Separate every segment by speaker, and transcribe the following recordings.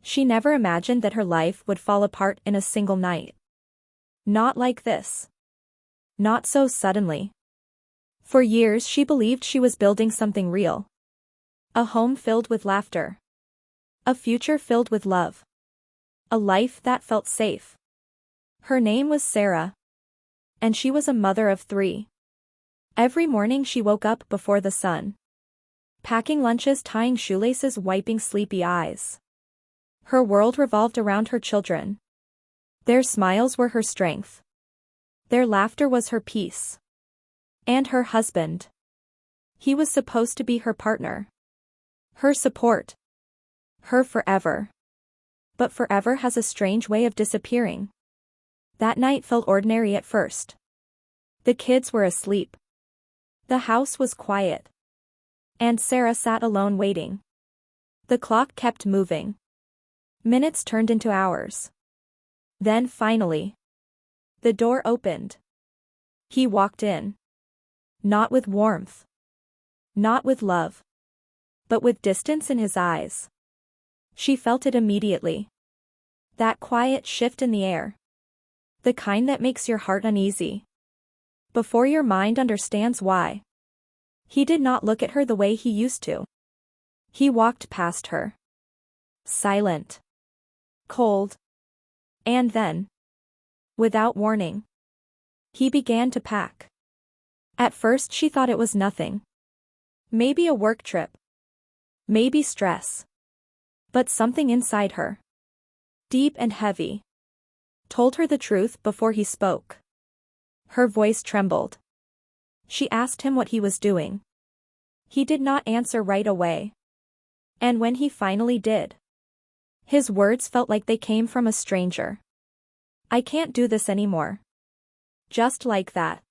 Speaker 1: She never imagined that her life would fall apart in a single night. Not like this. Not so suddenly. For years she believed she was building something real. A home filled with laughter. A future filled with love. A life that felt safe. Her name was Sarah. And she was a mother of 3. Every morning she woke up before the sun. Packing lunches, tying shoelaces, wiping sleepy eyes. Her world revolved around her children. Their smiles were her strength. Their laughter was her peace. And her husband. He was supposed to be her partner. Her support. Her forever. But forever has a strange way of disappearing. That night felt ordinary at first. The kids were asleep. The house was quiet. And Sarah sat alone waiting. The clock kept moving. Minutes turned into hours. Then finally, the door opened. He walked in. Not with warmth. Not with love. But with distance in his eyes. She felt it immediately. That quiet shift in the air. The kind that makes your heart uneasy. Before your mind understands why. He did not look at her the way he used to. He walked past her. Silent. Cold. And then, without warning, he began to pack. At first she thought it was nothing. Maybe a work trip. Maybe stress. But something inside her, deep and heavy, told her the truth before he spoke. Her voice trembled. She asked him what he was doing. He did not answer right away. And when he finally did, his words felt like they came from a stranger. I can't do this anymore. Just like that.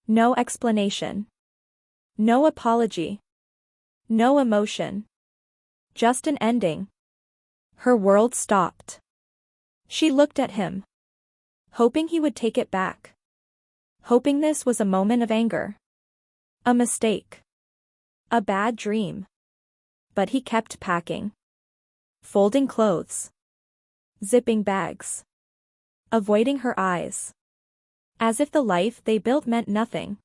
Speaker 1: No explanation. No apology. No emotion. Just an ending. Her world stopped. She looked at him. Hoping he would take it back. Hoping this was a moment of anger. A mistake. A bad dream. But he kept packing. Folding clothes. Zipping bags. Avoiding her eyes. As if the life they built meant nothing.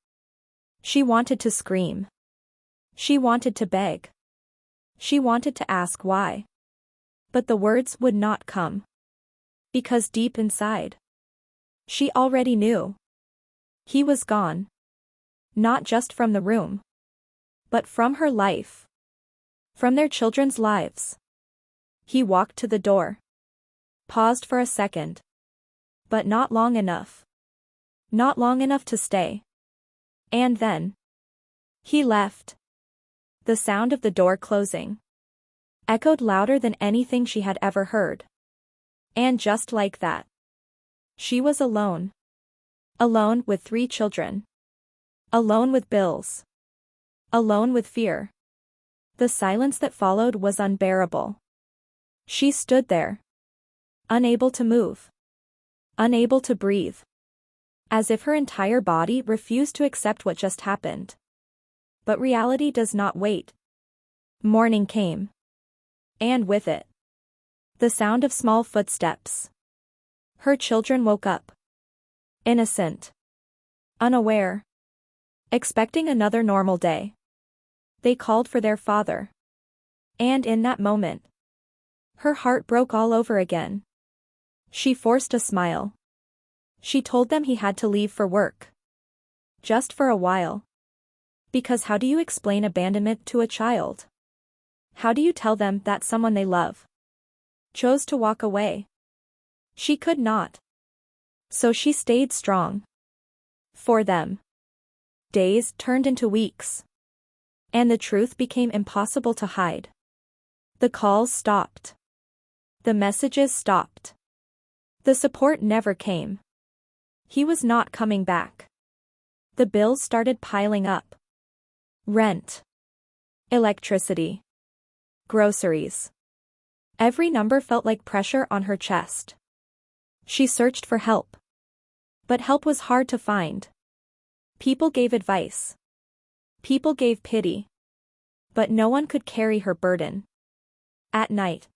Speaker 1: She wanted to scream. She wanted to beg. She wanted to ask why. But the words would not come. Because deep inside, she already knew. He was gone. Not just from the room. But from her life. From their children's lives. He walked to the door. Paused for a second. But not long enough. Not long enough to stay. And then, he left. The sound of the door closing echoed louder than anything she had ever heard. And just like that, she was alone. Alone with 3 children. Alone with bills. Alone with fear. The silence that followed was unbearable. She stood there. Unable to move. Unable to breathe. As if her entire body refused to accept what just happened. But reality does not wait. Morning came. And with it, the sound of small footsteps. Her children woke up. Innocent. Unaware. Expecting another normal day. They called for their father. And in that moment, her heart broke all over again. She forced a smile. She told them he had to leave for work. Just for a while. Because how do you explain abandonment to a child? How do you tell them that someone they love chose to walk away? She could not. So she stayed strong. For them. Days turned into weeks. And the truth became impossible to hide. The calls stopped. The messages stopped. The support never came. He was not coming back. The bills started piling up. Rent. Electricity. Groceries. Every number felt like pressure on her chest. She searched for help. But help was hard to find. People gave advice. People gave pity. But no one could carry her burden. At night,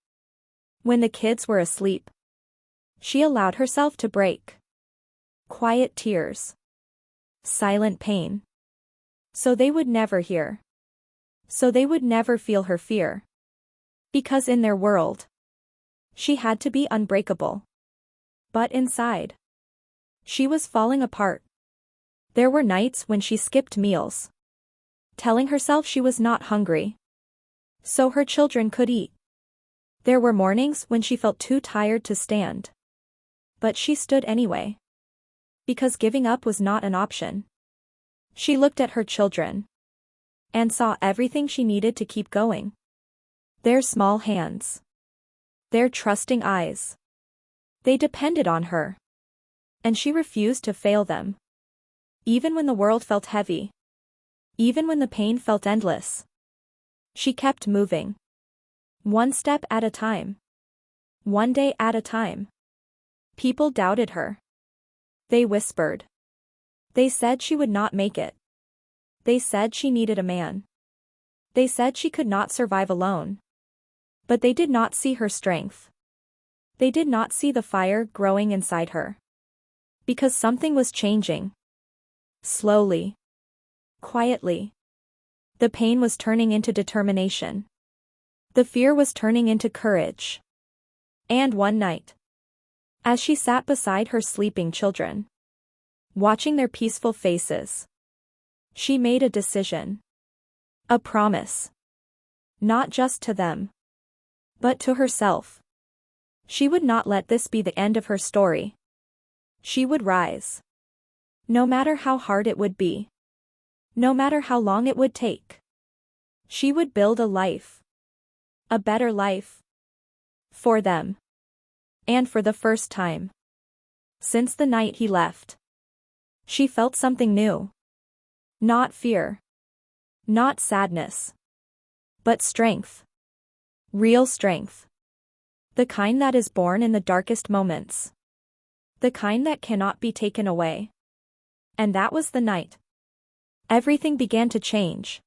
Speaker 1: When the kids were asleep, she allowed herself to break. Quiet tears. Silent pain. So they would never hear. So they would never feel her fear. Because in their world, she had to be unbreakable. But inside, she was falling apart. There were nights when she skipped meals, telling herself she was not hungry, so her children could eat. There were mornings when she felt too tired to stand. But she stood anyway. Because giving up was not an option. She looked at her children and saw everything she needed to keep going. Their small hands. Their trusting eyes. They depended on her. And she refused to fail them. Even when the world felt heavy. Even when the pain felt endless. She kept moving. One step at a time. One day at a time. People doubted her. They whispered. They said she would not make it. They said she needed a man. They said she could not survive alone. But they did not see her strength. They did not see the fire growing inside her. Because something was changing. Slowly. Quietly. The pain was turning into determination. The fear was turning into courage. And one night, as she sat beside her sleeping children, watching their peaceful faces, she made a decision. A promise. Not just to them, but to herself. She would not let this be the end of her story. She would rise. No matter how hard it would be. No matter how long it would take. She would build a life. A better life. For them. And for the first time. Since the night he left. She felt something new. Not fear. Not sadness. But strength. Real strength. The kind that is born in the darkest moments. The kind that cannot be taken away. And that was the night. Everything began to change.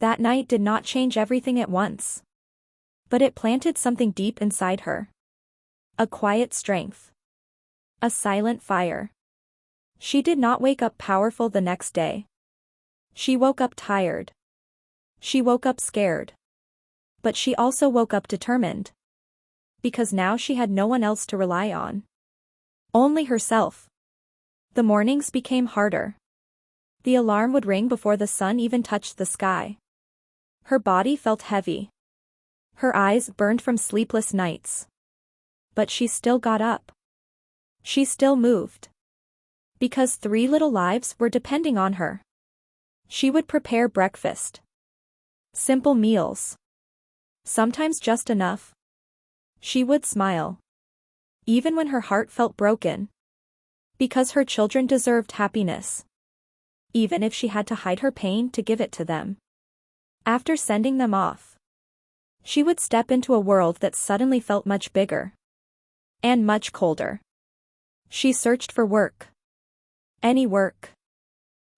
Speaker 1: That night did not change everything at once. But it planted something deep inside her. A quiet strength. A silent fire. She did not wake up powerful the next day. She woke up tired. She woke up scared. But she also woke up determined. Because now she had no one else to rely on. Only herself. The mornings became harder. The alarm would ring before the sun even touched the sky. Her body felt heavy. Her eyes burned from sleepless nights. But she still got up. She still moved. Because 3 little lives were depending on her. She would prepare breakfast. Simple meals. Sometimes just enough. She would smile. Even when her heart felt broken. Because her children deserved happiness. Even if she had to hide her pain to give it to them. After sending them off, she would step into a world that suddenly felt much bigger. And much colder. She searched for work. Any work.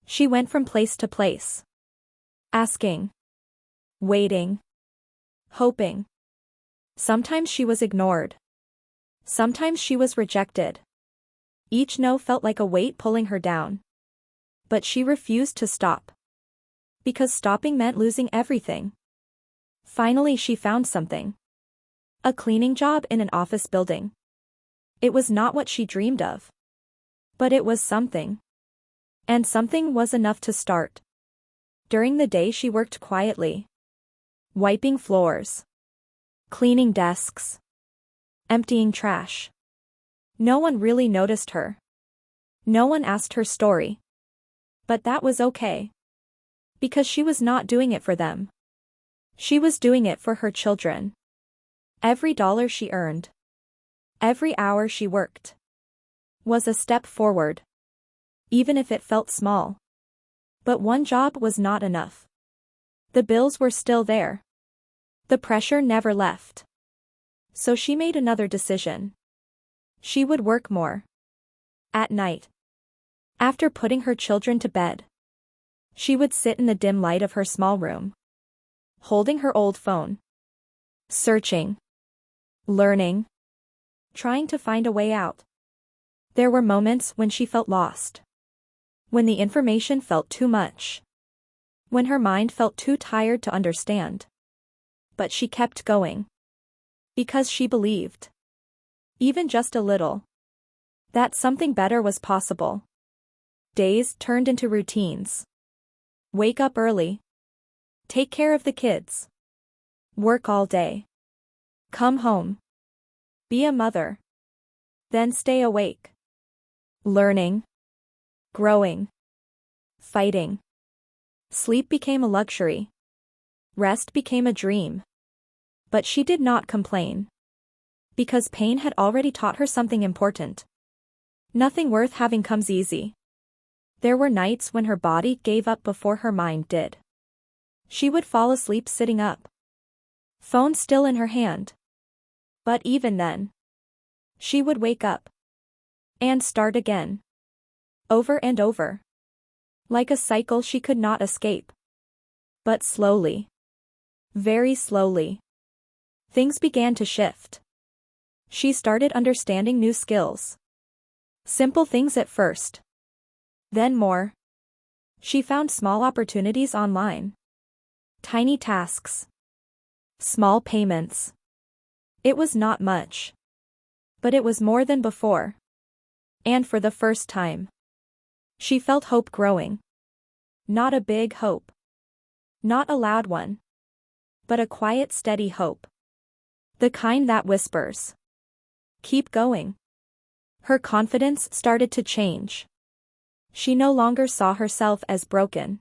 Speaker 1: She went from place to place. Asking. Waiting. Hoping. Sometimes she was ignored. Sometimes she was rejected. Each no felt like a weight pulling her down. But she refused to stop. Because stopping meant losing everything. Finally she found something. A cleaning job in an office building. It was not what she dreamed of. But it was something. And something was enough to start. During the day she worked quietly. Wiping floors. Cleaning desks. Emptying trash. No one really noticed her. No one asked her story. But that was okay. Because she was not doing it for them. She was doing it for her children. Every dollar she earned. Every hour she worked. Was a step forward. Even if it felt small. But one job was not enough. The bills were still there. The pressure never left. So she made another decision. She would work more. At night. After putting her children to bed. She would sit in the dim light of her small room. Holding her old phone. Searching. learning, trying to find a way out. There were moments when she felt lost. When the information felt too much. When her mind felt too tired to understand. But she kept going. Because she believed. Even just a little. That something better was possible. Days turned into routines. Wake up early. Take care of the kids. Work all day. Come home. Be a mother. Then stay awake. Learning. Growing. Fighting. Sleep became a luxury. Rest became a dream. But she did not complain. Because pain had already taught her something important. Nothing worth having comes easy. There were nights when her body gave up before her mind did. She would fall asleep sitting up. Phone still in her hand. But even then, she would wake up. And start again. Over and over. Like a cycle she could not escape. But slowly. Very slowly. Things began to shift. She started understanding new skills. Simple things at first. Then more. She found small opportunities online. Tiny tasks. Small payments. It was not much. But it was more than before. And for the first time, she felt hope growing. Not a big hope. Not a loud one. But a quiet, steady hope. The kind that whispers. Keep going. Her confidence started to change. She no longer saw herself as broken.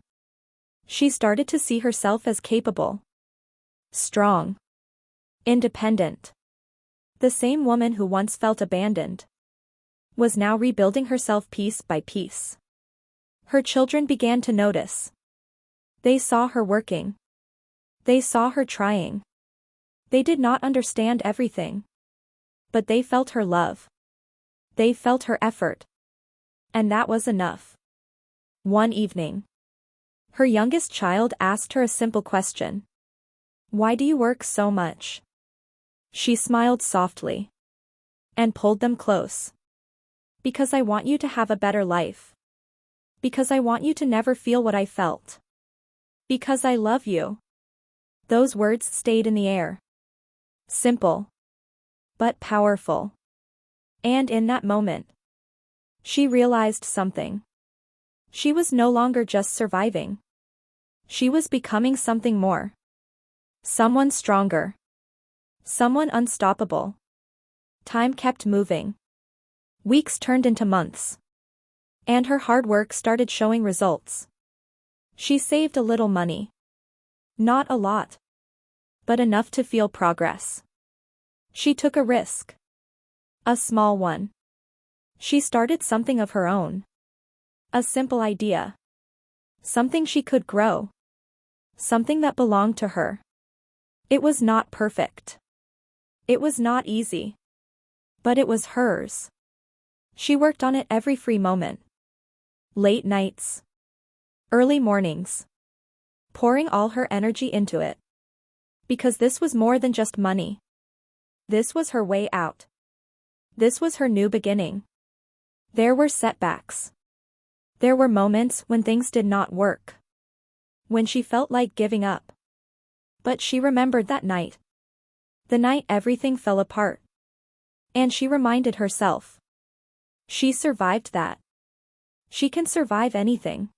Speaker 1: She started to see herself as capable. Strong. Independent. The same woman who once felt abandoned was now rebuilding herself piece by piece. Her children began to notice. They saw her working. They saw her trying. They did not understand everything. But they felt her love. They felt her effort. And that was enough. One evening, her youngest child asked her a simple question. Why do you work so much? She smiled softly. And pulled them close. Because I want you to have a better life. Because I want you to never feel what I felt. Because I love you. Those words stayed in the air. Simple. But powerful. And in that moment, she realized something. She was no longer just surviving. She was becoming something more. Someone stronger. Someone unstoppable. Time kept moving. Weeks turned into months. And her hard work started showing results. She saved a little money. Not a lot. But enough to feel progress. She took a risk. A small one. She started something of her own. A simple idea. Something she could grow. Something that belonged to her. It was not perfect. It was not easy. But it was hers. She worked on it every free moment. Late nights. Early mornings. Pouring all her energy into it. Because this was more than just money. This was her way out. This was her new beginning. There were setbacks. There were moments when things did not work. When she felt like giving up. But she remembered that night. The night everything fell apart. And she reminded herself. She survived that. She can survive anything.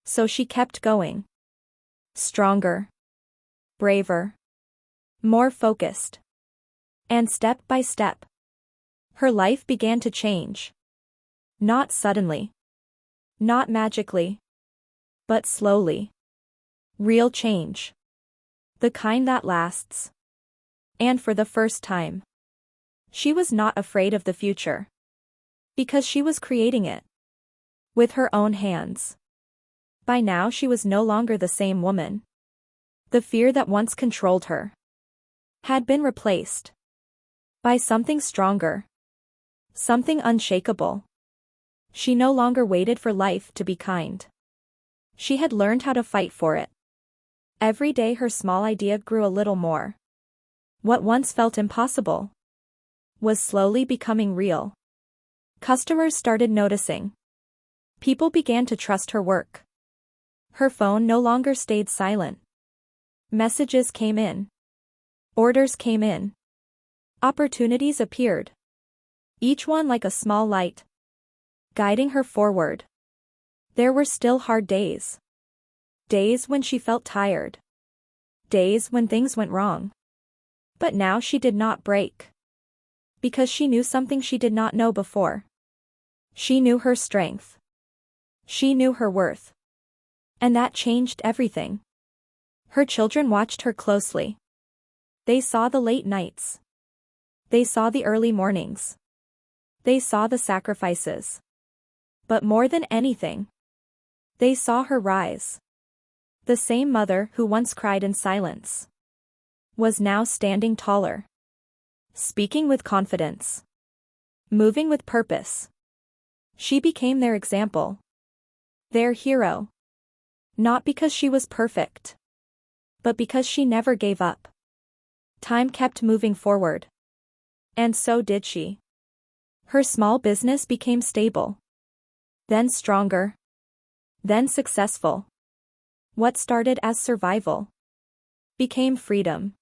Speaker 1: So she kept going. Stronger. Braver. More focused. And step by step, her life began to change. Not suddenly. Not magically. But slowly. Real change. The kind that lasts. And for the first time, she was not afraid of the future. Because she was creating it. With her own hands. By now she was no longer the same woman. The fear that once controlled her had been replaced by something stronger. Something unshakable. She no longer waited for life to be kind. She had learned how to fight for it. Every day her small idea grew a little more. What once felt impossible was slowly becoming real. Customers started noticing. People began to trust her work. Her phone no longer stayed silent. Messages came in. Orders came in. Opportunities appeared. Each one like a small light, guiding her forward. There were still hard days. Days when she felt tired. Days when things went wrong. But now she did not break. Because she knew something she did not know before. She knew her strength. She knew her worth. And that changed everything. Her children watched her closely. They saw the late nights. They saw the early mornings. They saw the sacrifices. But more than anything, they saw her rise. The same mother who once cried in silence was now standing taller, speaking with confidence, moving with purpose. She became their example, their hero. Not because she was perfect, but because she never gave up. Time kept moving forward. And so did she. Her small business became stable. Then stronger. Then successful. What started as survival became freedom.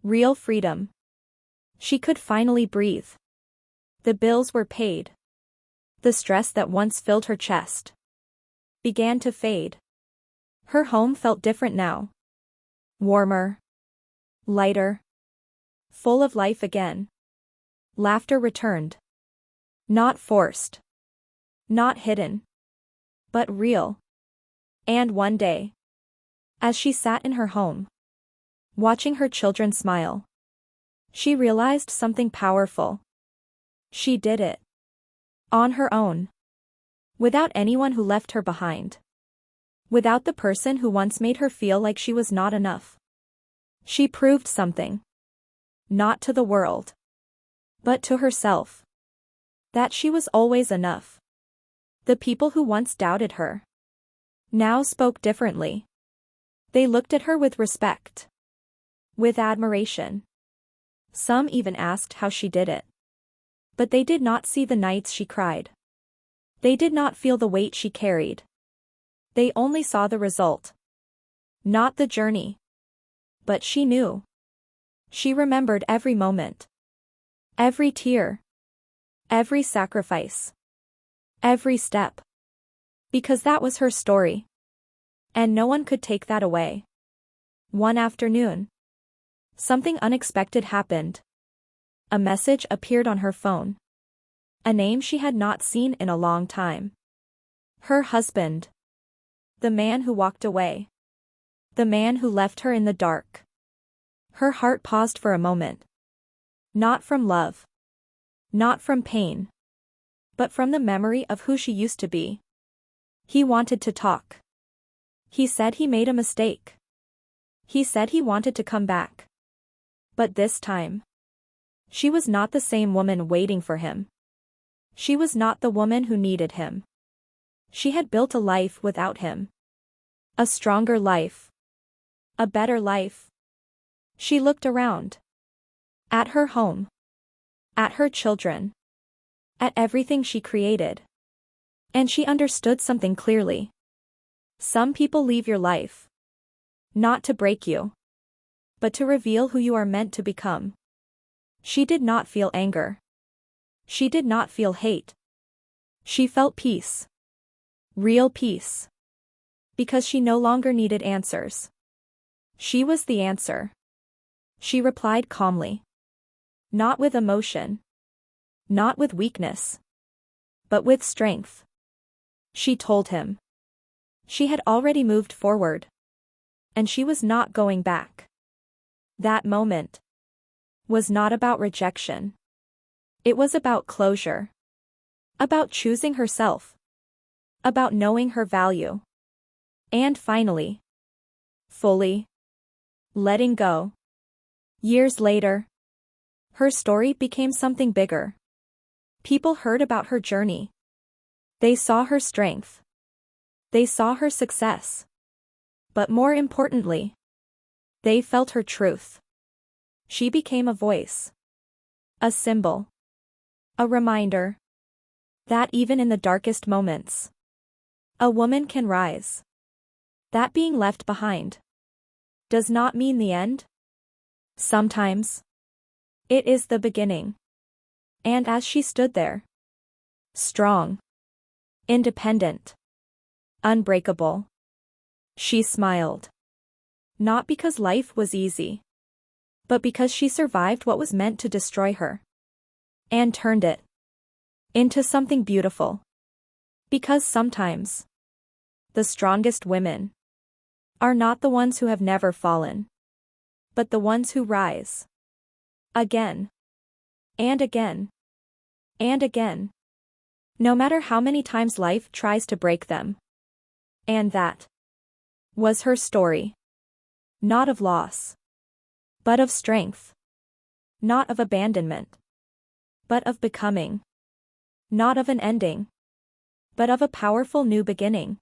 Speaker 1: Real freedom. She could finally breathe. The bills were paid. The stress that once filled her chest began to fade. Her home felt different now. Warmer. Lighter. Full of life again. Laughter returned. Not forced. Not hidden. But real. And one day, as she sat in her home, watching her children smile, she realized something powerful. She did it. On her own. Without anyone who left her behind. Without the person who once made her feel like she was not enough. She proved something. Not to the world. But to herself. That she was always enough. The people who once doubted her now spoke differently. They looked at her with respect. With admiration. Some even asked how she did it. But they did not see the nights she cried. They did not feel the weight she carried. They only saw the result. Not the journey. But she knew. She remembered every moment. Every tear. Every sacrifice. Every step. Because that was her story. And no one could take that away. One afternoon, something unexpected happened. A message appeared on her phone. A name she had not seen in a long time. Her husband. The man who walked away. The man who left her in the dark. Her heart paused for a moment. Not from love. Not from pain. But from the memory of who she used to be. He wanted to talk. He said he made a mistake. He said he wanted to come back. But this time, she was not the same woman waiting for him. She was not the woman who needed him. She had built a life without him. A stronger life. A better life. She looked around. At her home. At her children. At everything she created. And she understood something clearly. Some people leave your life. Not to break you. But to reveal who you are meant to become. She did not feel anger. She did not feel hate. She felt peace. Real peace. Because she no longer needed answers. She was the answer. She replied calmly. Not with emotion. Not with weakness. But with strength. She told him. She had already moved forward. And she was not going back. That moment was not about rejection. It was about closure. About choosing herself. About knowing her value. And finally, fully letting go. Years later, her story became something bigger. People heard about her journey. They saw her strength. They saw her success. But more importantly, they felt her truth. She became a voice. A symbol. A reminder. That even in the darkest moments, a woman can rise. That being left behind does not mean the end. Sometimes it is the beginning. And as she stood there, strong, independent, unbreakable, she smiled. Not because life was easy, but because she survived what was meant to destroy her and turned it into something beautiful. Because sometimes the strongest women are not the ones who have never fallen, but the ones who rise again and again and again, no matter how many times life tries to break them. And that was her story. Not of loss, but of strength. Not of abandonment, but of becoming. Not of an ending, but of a powerful new beginning.